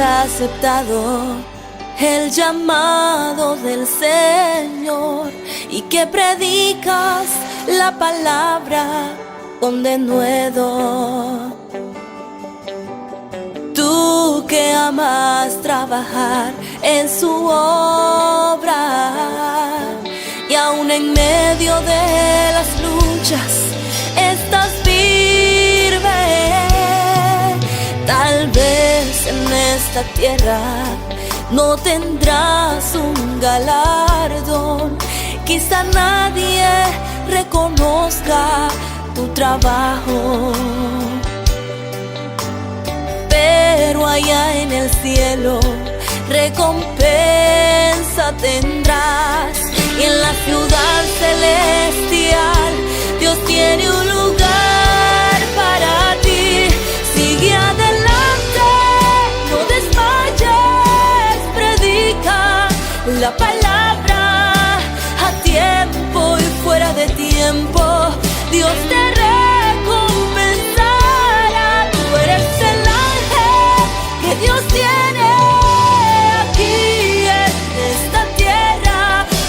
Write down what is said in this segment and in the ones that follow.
aceptado el llamado del Señor y que predicas la palabra con denuedo. Tú que amas trabajar en su obra y aún en medio de las luchas estás firme. Tal vez en esta tierra no tendrás un galardón, quizá nadie reconozca tu trabajo, pero allá en el cielo recompensa tendrás, y en la ciudad celestial Dios tiene un lugar para ti. Sigue adelante, no desmayes, predica la palabra a tiempo y fuera de tiempo. Dios te recompensará. Tú eres el ángel que Dios tiene aquí en esta tierra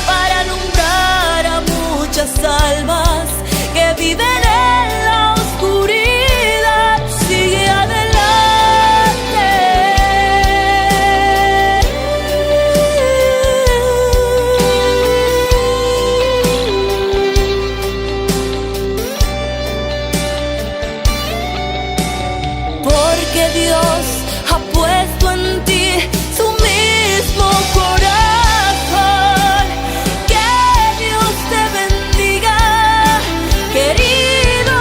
para alumbrar a muchas almas que viven en la oscuridad. Sigue adelante. Porque Dios ha puesto en ti su mismo corazón. Que Dios te bendiga, querido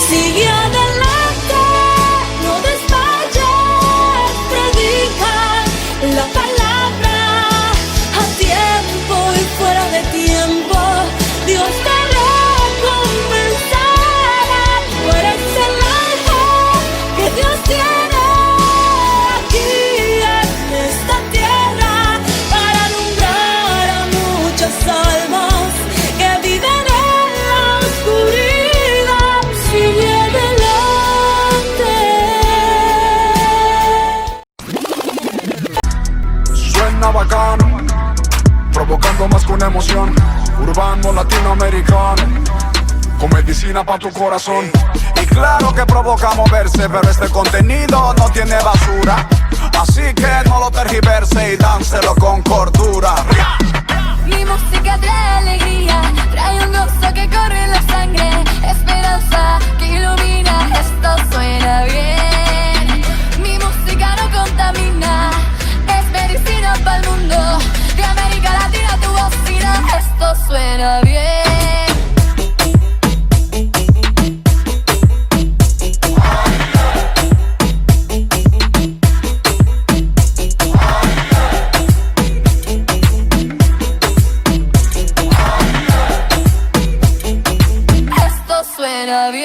sigue adelante, no desmayes, predica la palabra a tiempo y fuera de tiempo. Dios te recompensará. Tú eres el ángel que Dios tiene aquí en esta tierra para alumbrar a muchas almas que viven en la oscuridad. Sigue Suena bacano, provocando más que una emoción. Urbano latinoamericano, con medicina pa' tu corazón. Y claro que provoca moverse, pero este contenido no tiene basura. Así que no lo tergiverse y dánselo con cordura. Mi música trae alegría, trae un gozo que corre en la sangre, esperanza que ilumina, esto suena bien. Mi música no contamina, es medicina para el mundo. De América Latina tu bocina, esto suena bien. Esto suena bien.